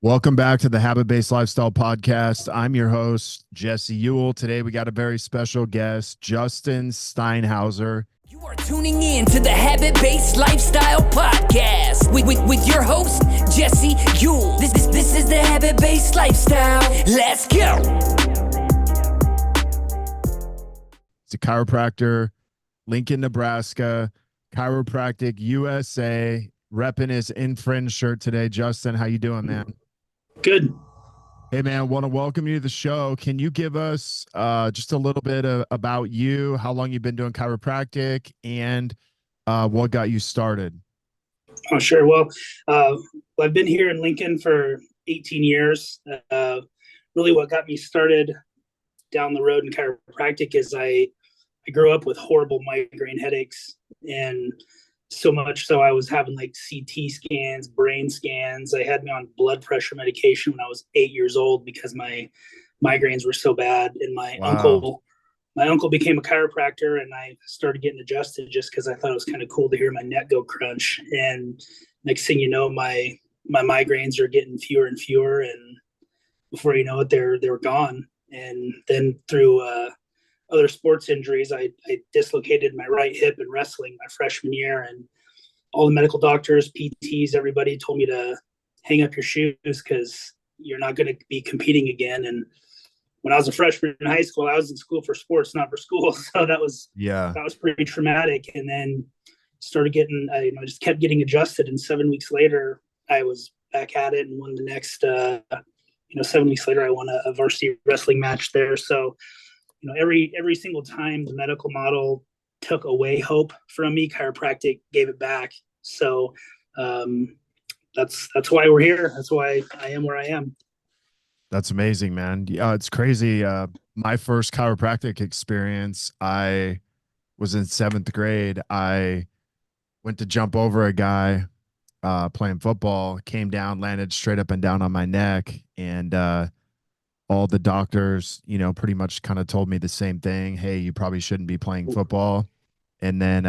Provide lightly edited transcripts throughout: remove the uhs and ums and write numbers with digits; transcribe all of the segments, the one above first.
Welcome back to the Habit-Based Lifestyle Podcast. I'm your host, Jesse Ewell. Today we got a very special guest, Justin Steinhauser. You are tuning in to the Habit-Based Lifestyle Podcast with your host, Jesse Ewell. This is the Habit-Based Lifestyle. Let's go. He's a chiropractor, Lincoln, Nebraska, Chiropractic USA, repping his infringed shirt today. Justin, how you doing, man? Good. Hey, man, I want to welcome you to the show. Can you give us just a little bit about you, how long you've been doing chiropractic, and what got you started? Oh, sure. Well, I've been here in Lincoln for 18 years. Really what got me started down the road in chiropractic is I grew up with horrible migraine headaches, and so much so I was having like CT scans, brain scans. I had me on blood pressure medication when I was 8 years old because my migraines were so bad. And my uncle became a chiropractor, and I started getting adjusted just because I thought it was kind of cool to hear my neck go crunch. And next thing you know, my migraines are getting fewer and fewer, and before you know it, they were gone. And then through other sports injuries, I dislocated my right hip in wrestling my freshman year, and all the medical doctors, PTs, everybody told me to hang up your shoes because you're not going to be competing again. And when I was a freshman in high school, I was in school for sports, not for school. So that was pretty traumatic. And then started getting, just kept getting adjusted. And 7 weeks later, I was back at it and won the next, 7 weeks later, I won a varsity wrestling match there. So, every single time the medical model took away hope from me, chiropractic gave it back. So that's why we're here. That's why I am where I am. That's amazing, man. It's crazy. My first chiropractic experience, I was in 7th grade. I went to jump over a guy playing football, came down, landed straight up and down on my neck, and all the doctors, pretty much kind of told me the same thing. Hey, you probably shouldn't be playing football. And then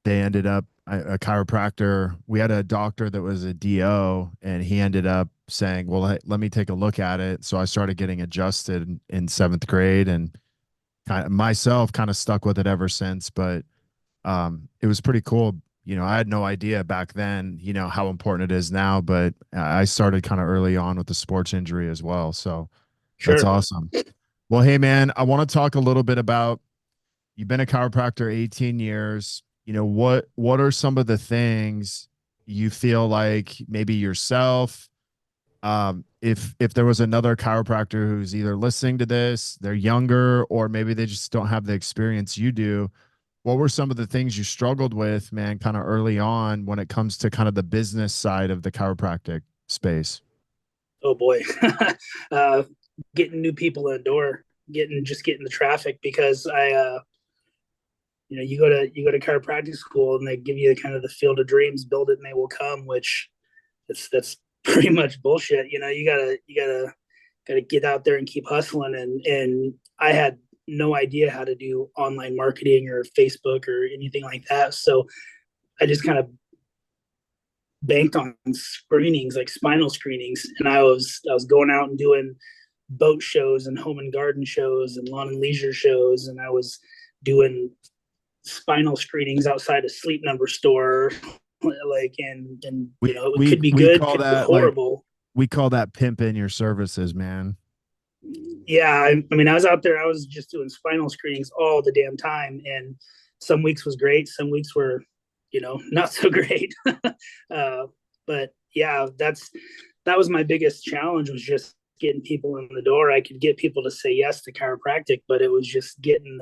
they ended up, a chiropractor, we had a doctor that was a DO, and he ended up saying, well, let me take a look at it. So I started getting adjusted in 7th grade, and myself kind of stuck with it ever since. But it was pretty cool. I had no idea back then, how important it is now, but I started kind of early on with the sports injury as well. So That's awesome. Well, hey, man, I want to talk a little bit about, you've been a chiropractor 18 years. What are some of the things you feel like maybe yourself, if there was another chiropractor who's either listening to this, they're younger, or maybe they just don't have the experience you do, what were some of the things you struggled with, man, kind of early on when it comes to kind of the business side of the chiropractic space? Oh boy. Getting new people in the door, getting the traffic, because you go to chiropractic school and they give you kind of the field of dreams, build it and they will come, which that's pretty much bullshit. You gotta get out there and keep hustling. And I had no idea how to do online marketing or Facebook or anything like that. So I just kind of banked on screenings, like spinal screenings. And I was going out and doing boat shows and home and garden shows and lawn and leisure shows. And I was doing spinal screenings outside a Sleep Number store. It could be good, could be horrible. We call that pimping your services, man. Yeah, I was out there. I was just doing spinal screenings all the damn time, and some weeks was great. Some weeks were, not so great. But yeah, that was my biggest challenge, was just getting people in the door. I could get people to say yes to chiropractic, but it was just getting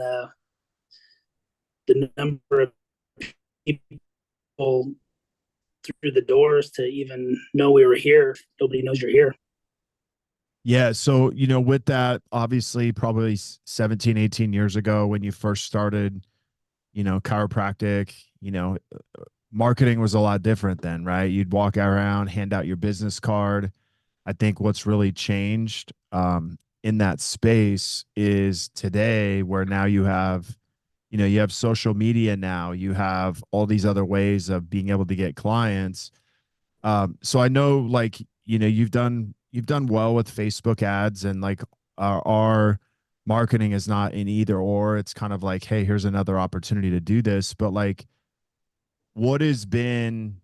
the number of people through the doors to even know we were here. Nobody knows you're here. Yeah. So, with that, obviously probably 17, 18 years ago when you first started, chiropractic, marketing was a lot different then, right? You'd walk around, hand out your business card. I think what's really changed in that space is today, where now you have social media now, you have all these other ways of being able to get clients. So I know, like, you've done well with Facebook ads, and like our marketing is not an either or. It's kind of like, hey, here's another opportunity to do this. But like, what has been,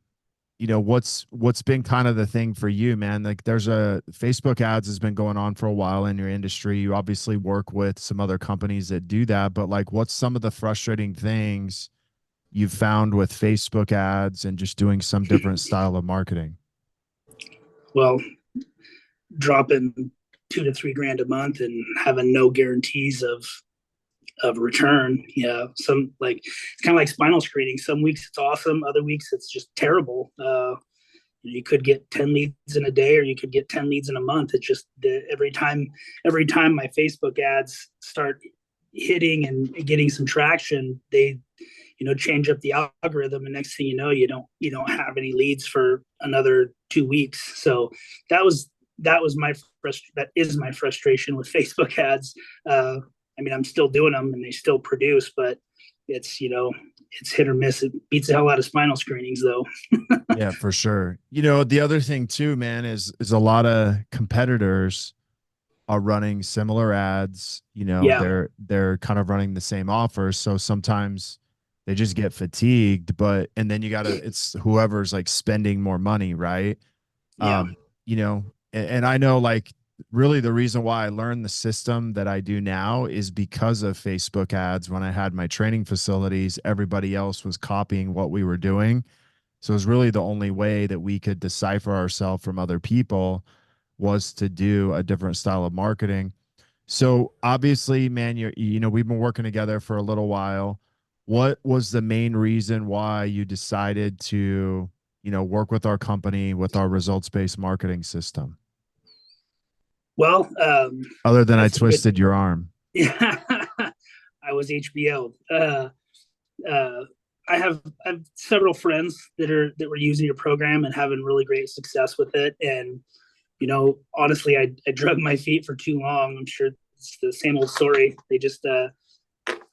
what's been kind of the thing for you, man? Like, there's a Facebook ads has been going on for a while in your industry. You obviously work with some other companies that do that, but like, what's some of the frustrating things you've found with Facebook ads and just doing some different style of marketing? Well, dropping 2 to 3 grand a month and having no guarantees of return. Yeah, some like it's kind of like spinal screening. Some weeks it's awesome, other weeks it's just terrible. You could get 10 leads in a day, or you could get 10 leads in a month. It's just every time my Facebook ads start hitting and getting some traction, they change up the algorithm, and next thing you don't have any leads for another 2 weeks. So that was that is my frustration with Facebook ads. I mean, I'm still doing them and they still produce, but it's hit or miss. It beats the hell out of spinal screenings, though. Yeah, for sure. The other thing too, man, is a lot of competitors are running similar ads. Yeah, They're kind of running the same offers. So sometimes they just get fatigued, but and then it's whoever's like spending more money, right? yeah, Um, and I know like really the reason why I learned the system that I do now is because of Facebook ads. When I had my training facilities, everybody else was copying what we were doing. So it was really the only way that we could decipher ourselves from other people was to do a different style of marketing. So obviously, man, we've been working together for a little while. What was the main reason why you decided to, work with our company with our results-based marketing system? well, Other than I that's a good. twisted your arm. Yeah, I was HBO'd. Uh, I have several friends that were using your program and having really great success with it. And honestly, I drug my feet for too long. I'm sure it's the same old story.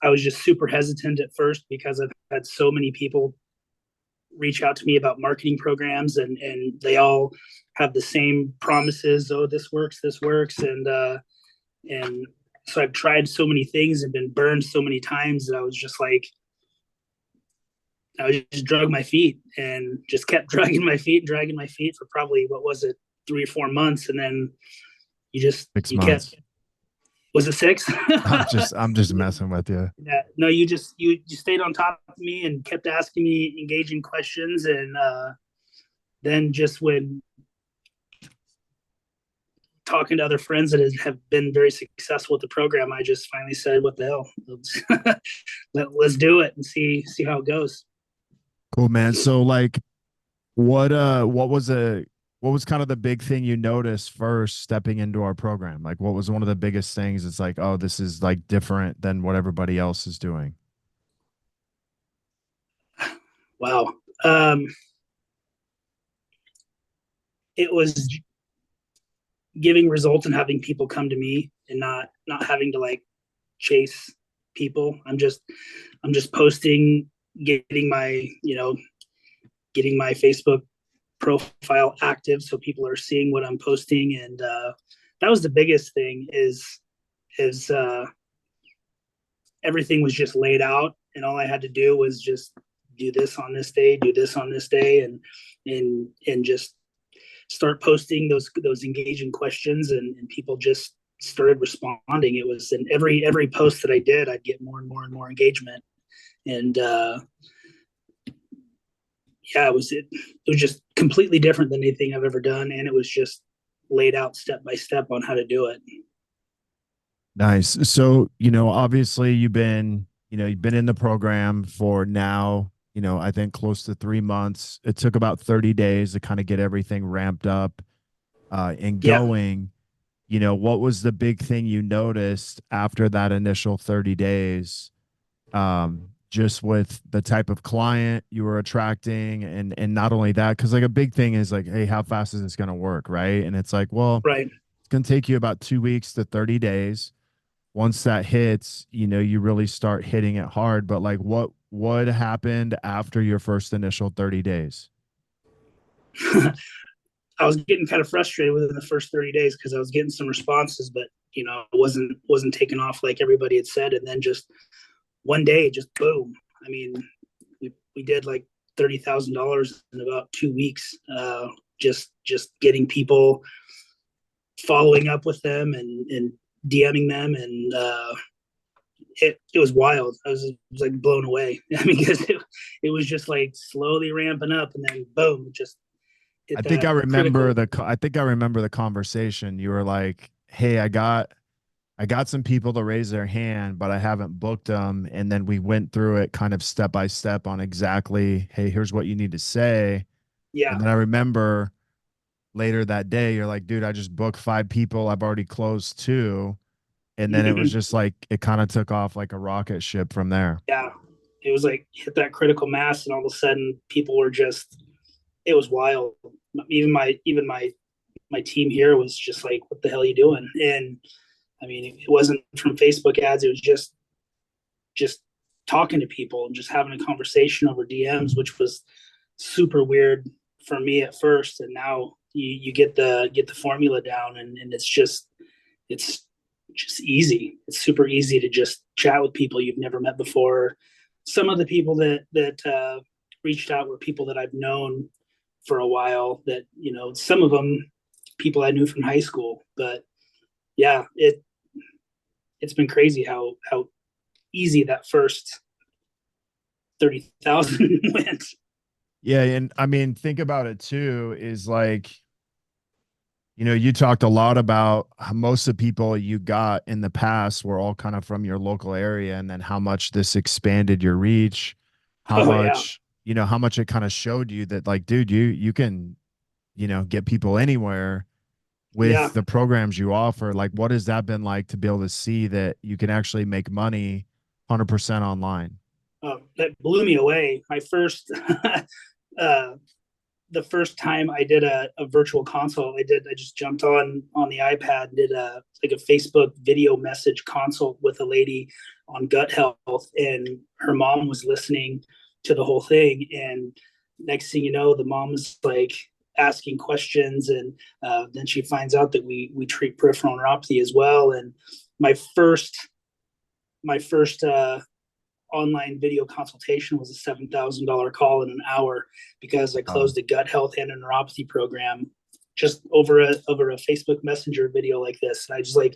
I was just super hesitant at first because I've had so many people reach out to me about marketing programs, and they all have the same promises. Oh, this works. And so I've tried so many things and been burned so many times that I was just drug my feet and just kept dragging my feet for probably, what was it, 3 or 4 months. And then six you kept, months. was it 6? I'm just messing with you. Yeah, no, you stayed on top of me and kept asking me engaging questions. And then just when talking to other friends that have been very successful with the program, I just finally said, what the hell, let's do it and see how it goes. Cool, man. So like what was kind of the big thing you noticed first stepping into our program? Like what was one of the biggest things? It's like, oh, this is like different than what everybody else is doing. Wow. Um, it was giving results and having people come to me, and not having to like chase people. I'm just posting, getting my getting my Facebook profile active so people are seeing what I'm posting. And that was the biggest thing. Is everything was just laid out, and all I had to do was just do this on this day, do this on this day, and just start posting those engaging questions, and people just started responding. It was in every post that I did, I'd get more and more and more engagement. And yeah, it was just completely different than anything I've ever done, and it was just laid out step by step on how to do it. Nice. So, obviously you've been in the program for now, I think close to 3 months. It took about 30 days to kind of get everything ramped up and Yeah, going. What was the big thing you noticed after that initial 30 days? Just with the type of client you were attracting, and not only that, because like a big thing is like, hey, how fast is this going to work? Right. And it's like, well, right. it's going to take you about 2 weeks to 30 days. Once that hits, you really start hitting it hard. But like what happened after your first initial 30 days? I was getting kind of frustrated within the first 30 days because I was getting some responses, but it wasn't taking off like everybody had said. And then just one day, just boom. I mean, we did like $30,000 in about 2 weeks. Just getting people, following up with them and DMing them, and it was wild. I was like blown away. I mean, because it was just like slowly ramping up, and then boom, just hit that critical. I think I remember the conversation. You were like, "Hey, I got some people to raise their hand, but I haven't booked them." And then we went through it kind of step by step on exactly, "Hey, here's what you need to say." Yeah. And then I remember later that day, you're like, "Dude, I just booked 5 people. I've already closed 2." And then it was just like it kind of took off like a rocket ship from there. Yeah, it was like hit that critical mass, and all of a sudden people were just, it was wild. Even my team here was just like, what the hell are you doing? And I mean, it wasn't from Facebook ads. It was just talking to people and just having a conversation over DMs, which was super weird for me at first. And now you get the formula down, and it's just easy. It's super easy to just chat with people you've never met before. Some of the people that reached out were people that I've known for a while. That some of them people I knew from high school. But yeah, it's been crazy how easy that first 30,000 went. Yeah, and I mean, think about it too, is like, you talked a lot about how most of the people you got in the past were all kind of from your local area, and then how much this expanded your reach, how Oh yeah, much, how much it kind of showed you that like, dude, you can, get people anywhere yeah. with the programs you offer. Like, what has that been like to be able to see that you can actually make money 100% online? That blew me away. My first uh, the first time I did a virtual consult, I just jumped on the iPad and did a Facebook video message consult with a lady on gut health, and her mom was listening to the whole thing. And next thing you know, the mom was like asking questions, and then she finds out that we treat peripheral neuropathy as well. And my first my first online video consultation was a $7,000 call in an hour, because I closed a gut health and a neuropathy program just over a Facebook Messenger video like this. And I just like,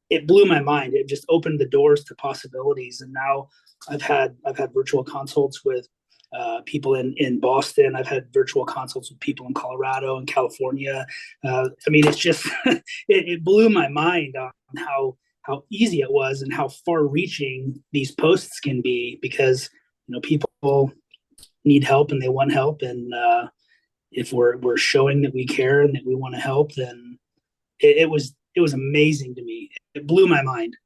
it blew my mind. It just opened the doors to possibilities. And now I've had virtual consults with people in Boston. I've had virtual consults with people in Colorado and California. I mean, it's just it blew my mind on how easy it was and how far reaching these posts can be, because people need help and they want help. And if we're showing that we care and that we want to help, then it was amazing to me. It blew my mind,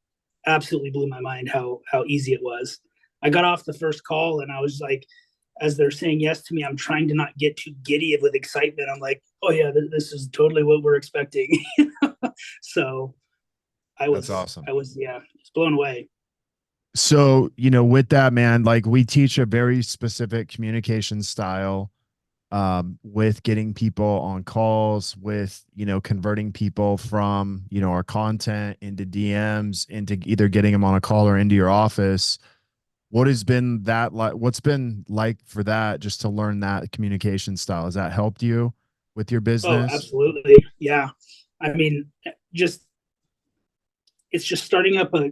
absolutely blew my mind how easy it was. I got off the first call and I was like, as they're saying yes to me, I'm trying to not get too giddy with excitement. I'm like, oh yeah, this is totally what we're expecting. So I That's was awesome. I was yeah, just blown away. So, with that, man, like we teach a very specific communication style, with getting people on calls, with, converting people from, our content into DMs, into either getting them on a call or into your office. What has been that like? What's been like for that, just to learn that communication style? Has that helped you with your Oh, business? absolutely. Yeah. I mean, just it's just starting up a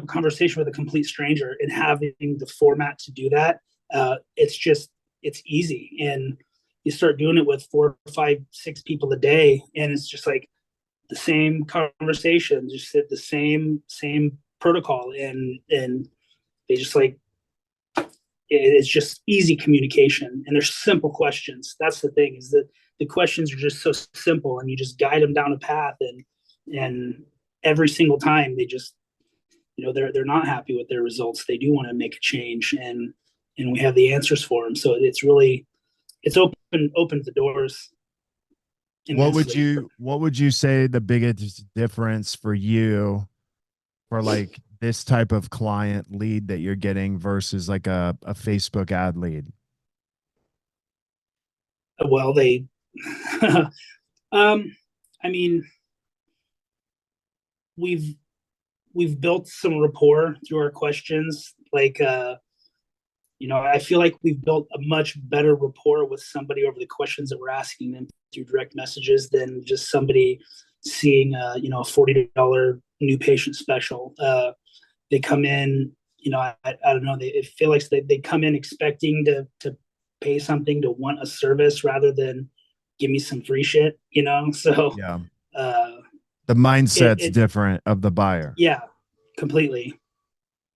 conversation with a complete stranger and having the format to do that. It's easy, and you start doing it with 4, 5, 6 people a day, and it's just like the same conversation, just the same protocol, and they just like, it's just easy communication, and there's simple questions. That's the thing, is that the questions are just so simple, and you just guide them down a path, and every single time they just, they're not happy with their results. They do want to make a change, and we have the answers for them. So it's opened the doors immensely. What would you say the biggest difference for you, for like this type of client lead that you're getting versus like a Facebook ad lead? Well, they I mean, we've we've built some rapport through our questions. Like, I feel like we've built a much better rapport with somebody over the questions that we're asking them through direct messages than just somebody seeing a $40 new patient special. They come in, I don't know, they it feel like they come in expecting to pay something, to want a service rather than give me some free shit, So Yeah. uh The mindset's it different of the buyer. yeah, completely.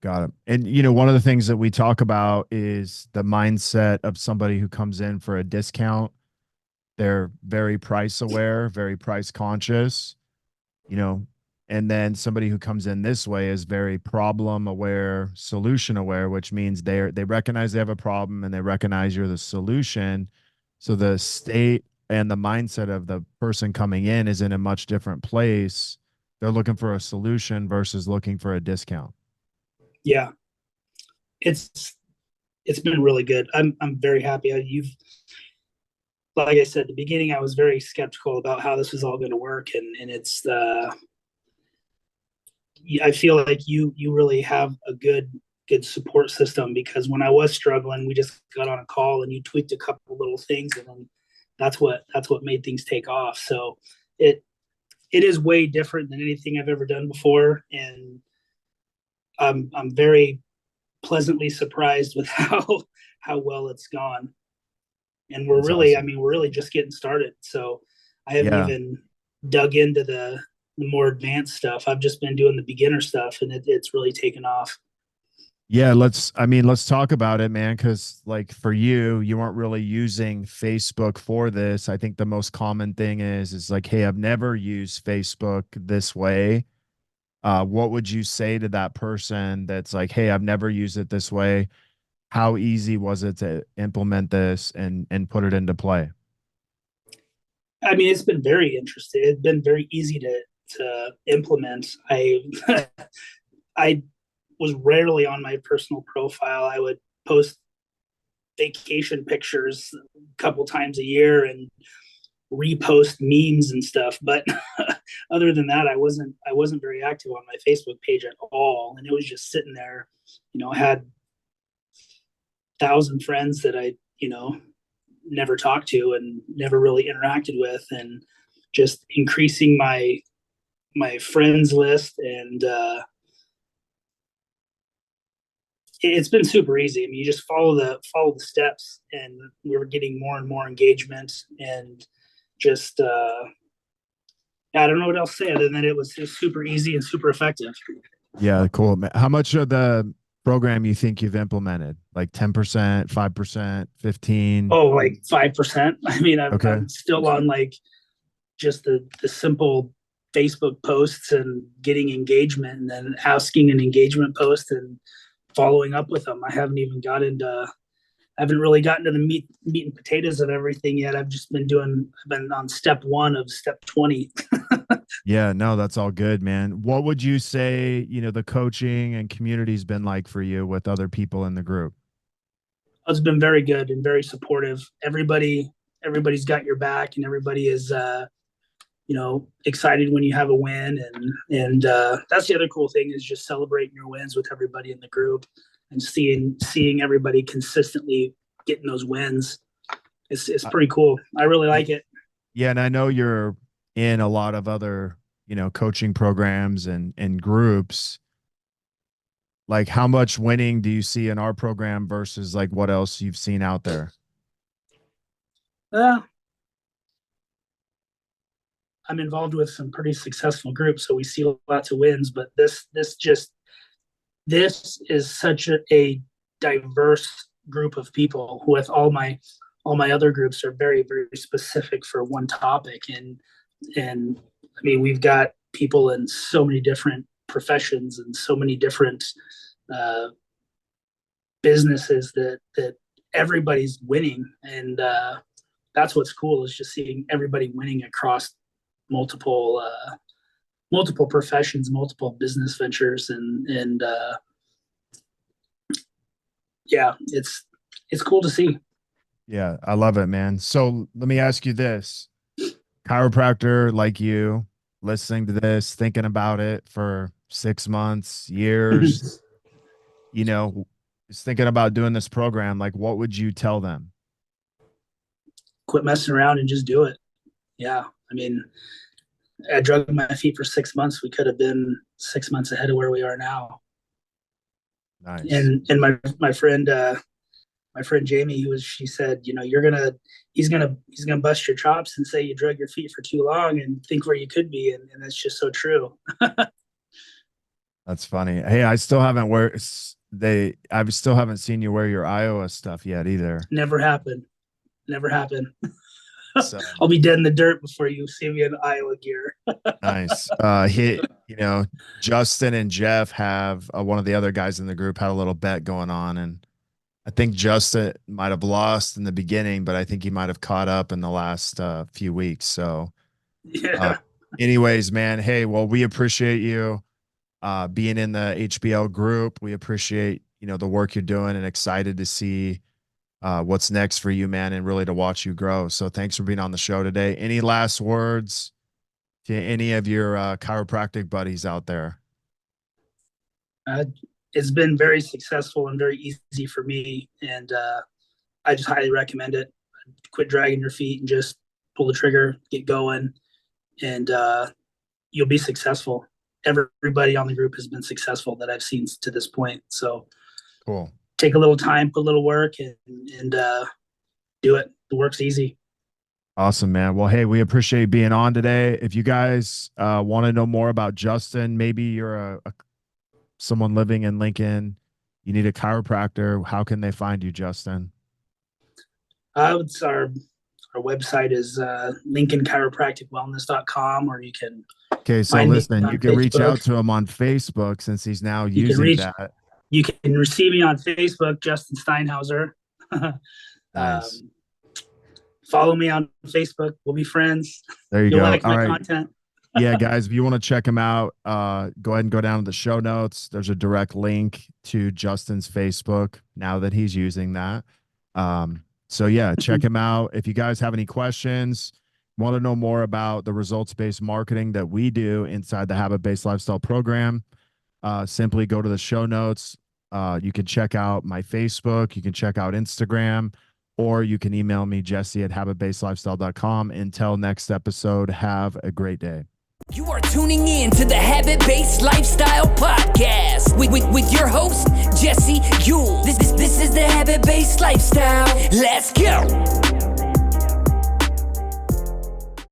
Got it. And one of the things that we talk about is the mindset of somebody who comes in for a discount. They're very price aware, very price conscious, you know, and then somebody who comes in this way is very problem aware, solution aware, which means they recognize they have a problem and they recognize you're the solution. So the state and the mindset of the person coming in is in a much different place. They're looking for a solution versus looking for a discount. Yeah, it's it's been really good. I'm very happy. You've Like I said at the beginning, I was very skeptical about how this was all going to work, and it's I feel like you really have a good support system, because when I was struggling, we just got on a call and you tweaked a couple little things, and then that's what made things take off. So it it is way different than anything I've ever done before, and I'm very pleasantly surprised with how well it's gone. And That's awesome. we're really just getting started. So I haven't Yeah. even dug into the more advanced stuff. I've just been doing the beginner stuff, and it's really taken off. Yeah, let's talk about it, man, because like for you, you weren't really using Facebook for this. I think the most common thing is like, hey, I've never used Facebook this way. What would you say to that person that's like, hey, I've never used it this way? How easy was it to implement this and put it into play? I mean, it's been very interesting. It's been very easy to implement. I was rarely on my personal profile. I would post vacation pictures a couple times a year and repost memes and stuff. But other than that, I wasn't very active on my Facebook page at all, and it was just sitting there. I had 1,000 friends that I never talked to and never really interacted with, and just increasing my friends list, and it's been super easy. I mean, you just follow the steps, and we were getting more and more engagement, and just I don't know what else to say other than it was super easy and super effective. Yeah, cool. How much of the program you think you've implemented? Like 10%, 5%, 15? Oh, like 5%. I mean, Okay. I'm still on like just the simple Facebook posts and getting engagement, and then asking an engagement post and following up with them. I haven't really gotten to the meat and potatoes of everything yet. I've been on step one of step 20. Yeah, no, that's all good, man. What would you say, the coaching and community's been like for you with other people in the group? It's been very good and very supportive. Everybody's got your back, and everybody is excited when you have a win, and that's the other cool thing, is just celebrating your wins with everybody in the group, and seeing everybody consistently getting those wins. It's Uh, pretty cool. I really y- like it. yeah, and I know you're in a lot of other, coaching programs and groups. Like how much winning do you see in our program versus like what else you've seen out there? uh, I'm involved with some pretty successful groups, so we see lots of wins, but this is such a diverse group of people. With all my other groups are very, very specific for one topic, and I mean, we've got people in so many different professions and so many different uh, businesses that everybody's winning, and that's what's cool, is just seeing everybody winning across multiple multiple professions, multiple business ventures, and yeah, it's cool to see. Yeah, I love it, man. So let me ask you this. Chiropractor like you, listening to this, thinking about it for 6 months, years, you know, is thinking about doing this program, like what would you tell them? Quit messing around and just do it. Yeah. I mean, I drug my feet for 6 months. We could have been 6 months ahead of where we are now. Nice. And my friend Jamie, she said, he's gonna bust your chops and say you drug your feet for too long and think where you could be, and that's just so true. That's funny. Hey, I still haven't seen you wear your Iowa stuff yet either. Never happened. Never happened. So I'll be dead in the dirt before you see me in Iowa gear. nice. Justin and Jeff have one of the other guys in the group had a little bet going on, and I think Justin might have lost in the beginning, but I think he might have caught up in the last few weeks. So, uh, Yeah. anyways, man, hey, well, we appreciate you being in the HBL group. We appreciate the work you're doing, and excited to see what's next for you, man, and really to watch you grow. So, thanks for being on the show today. Any last words to any of your chiropractic buddies out there? Uh, it's been very successful and very easy for me, and I just highly recommend it. Quit dragging your feet and just pull the trigger, get going, and you'll be successful. Everybody on the group has been successful that I've seen to this point. So Cool. take a little time, put a little work, and do it. The work's easy. Awesome, man. Well, hey, we appreciate being on today. If you guys want to know more about Justin, maybe you're someone living in Lincoln, you need a chiropractor. How can they find you, Justin? It's our website is lincolnchiropracticwellness.com, or you can Okay, so find me listen, you on can reach out Facebook. to him on Facebook since he's now You can using reach that. you can receive me on Facebook, Justin Steinhauser. Nice. um, follow me on Facebook. We'll be friends. There you You'll go. like All my right. content. Yeah, guys, if you want to check him out, go ahead and go down to the show notes. There's a direct link to Justin's Facebook now that he's using that. So yeah, check him out. If you guys have any questions, want to know more about the results-based marketing that we do inside the habit-based lifestyle program, simply go to the show notes. You can check out my Facebook, you can check out Instagram, or you can email me, jesse@habitbasedlifestyle.com. Until next episode, have a great day. You are tuning in to the Habit-Based Lifestyle Podcast with your host, Jesse Yule. This is the Habit-Based Lifestyle. Let's go.